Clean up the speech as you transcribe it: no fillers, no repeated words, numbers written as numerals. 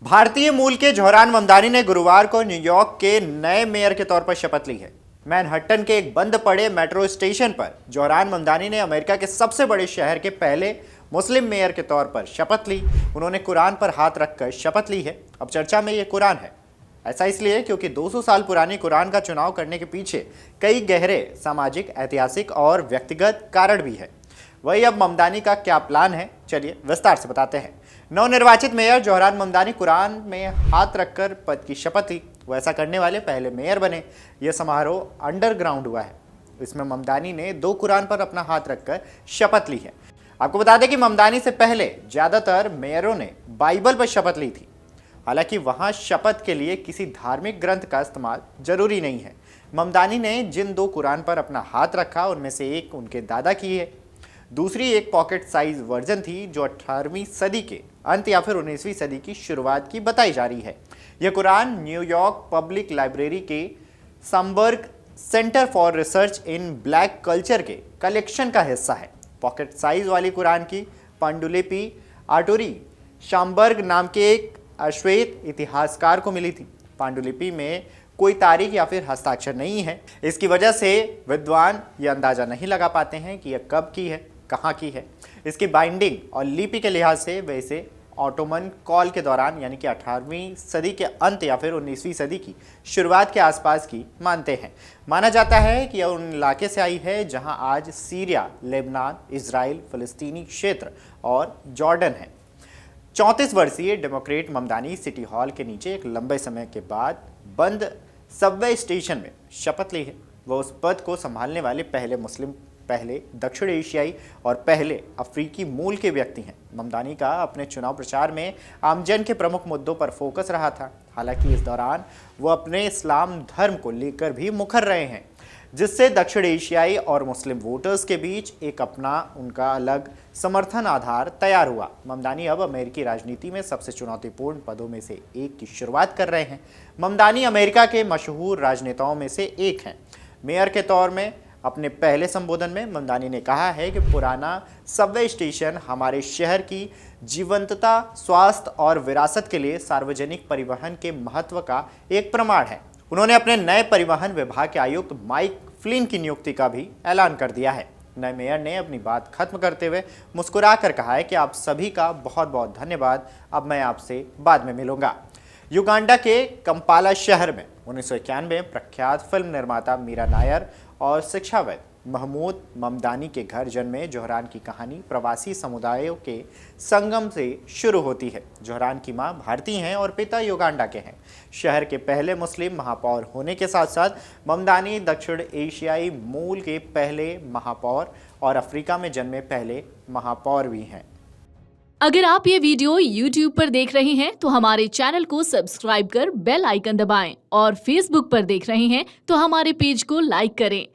भारतीय मूल के जोहरान ममदानी ने गुरुवार को न्यूयॉर्क के नए मेयर के तौर पर शपथ ली है। मैनहट्टन के एक बंद पड़े मेट्रो स्टेशन पर जोहरान ममदानी ने अमेरिका के सबसे बड़े शहर के पहले मुस्लिम मेयर के तौर पर शपथ ली। उन्होंने कुरान पर हाथ रखकर शपथ ली है। अब चर्चा में ये कुरान है। ऐसा इसलिए क्योंकि 200 साल पुरानी कुरान का चुनाव करने के पीछे कई गहरे सामाजिक, ऐतिहासिक और व्यक्तिगत कारण भी है। वही अब ममदानी का क्या प्लान है, चलिए विस्तार से बताते हैं। नवनिर्वाचित मेयर जोहरान ममदानी कुरान में हाथ रखकर पद की शपथ ली। वो ऐसा करने वाले पहले मेयर बने। यह समारोह अंडरग्राउंड हुआ है। इसमें ममदानी ने 2 कुरान पर अपना हाथ रखकर शपथ ली है। आपको बता दें कि ममदानी से पहले ज्यादातर मेयरों ने बाइबल पर शपथ ली थी। हालांकि वहां शपथ के लिए किसी धार्मिक ग्रंथ का इस्तेमाल जरूरी नहीं है। ममदानी ने जिन 2 कुरान पर अपना हाथ रखा उनमें से एक उनके दादा की है, दूसरी एक पॉकेट साइज वर्जन थी जो 18वीं सदी के अंत या फिर 19वीं सदी की शुरुआत की बताई जा रही है। यह कुरान न्यूयॉर्क पब्लिक लाइब्रेरी के Schomburg center for research in black culture के कलेक्शन का हिस्सा है। पॉकेट साइज वाली कुरान की पांडुलिपि आर्टोरी शामबर्ग नाम के एक अश्वेत इतिहासकार को मिली थी। पांडुलिपि में कोई तारीख या फिर हस्ताक्षर नहीं है। इसकी वजह से विद्वान ये अंदाजा नहीं लगा पाते हैं कि यह कब की है, कहाँ की है। इसकी बाइंडिंग और लिपि के लिहाज से वे इसे ऑटोमन कॉल के दौरान यानी कि 18वीं सदी के अंत या फिर 19वीं सदी की शुरुआत के आसपास की मानते हैं। माना जाता है कि यह उन इलाके से आई है जहां आज सीरिया, लेबनान, इजराइल, फिलिस्तीनी क्षेत्र और जॉर्डन है। 34 वर्षीय डेमोक्रेट ममदानी सिटी हॉल के नीचे एक लंबे समय के बाद बंद सबवे स्टेशन में शपथ ली है। वह उस पद को संभालने वाले पहले मुस्लिम, पहले दक्षिण एशियाई और पहले अफ्रीकी मूल के व्यक्ति हैं। ममदानी का अपने चुनाव प्रचार में आमजन के प्रमुख मुद्दों पर फोकस रहा था। हालांकि इस दौरान वो अपने इस्लाम धर्म को लेकर भी मुखर रहे हैं, जिससे दक्षिण एशियाई और मुस्लिम वोटर्स के बीच एक अपना उनका अलग समर्थन आधार तैयार हुआ। ममदानी अब अमेरिकी राजनीति में सबसे चुनौतीपूर्ण पदों में से एक की शुरुआत कर रहे हैं। ममदानी अमेरिका के मशहूर राजनेताओं में से एक हैं। मेयर के तौर में अपने पहले संबोधन में ममदानी ने कहा है कि पुराना सबवे स्टेशन हमारे शहर की जीवंतता, स्वास्थ्य और विरासत के लिए सार्वजनिक परिवहन के महत्व का एक प्रमाण है। उन्होंने अपने नए परिवहन विभाग के आयुक्त माइक फ्लिन की नियुक्ति का भी ऐलान कर दिया है। नए मेयर ने अपनी बात खत्म करते हुए मुस्कुराकर कहा है कि आप सभी का बहुत बहुत धन्यवाद, अब मैं आपसे बाद में मिलूंगा। युगांडा के कंपाला शहर में 1991 में प्रख्यात फिल्म निर्माता मीरा नायर और शिक्षाविद महमूद ममदानी के घर जन्मे जोहरान की कहानी प्रवासी समुदायों के संगम से शुरू होती है। जोहरान की मां भारतीय हैं और पिता युगांडा के हैं। शहर के पहले मुस्लिम महापौर होने के साथ साथ ममदानी दक्षिण एशियाई मूल के पहले महापौर और अफ्रीका में जन्मे पहले महापौर भी हैं। अगर आप ये वीडियो YouTube पर देख रहे हैं तो हमारे चैनल को सब्सक्राइब कर बेल आइकन दबाएं और Facebook पर देख रहे हैं तो हमारे पेज को लाइक करें।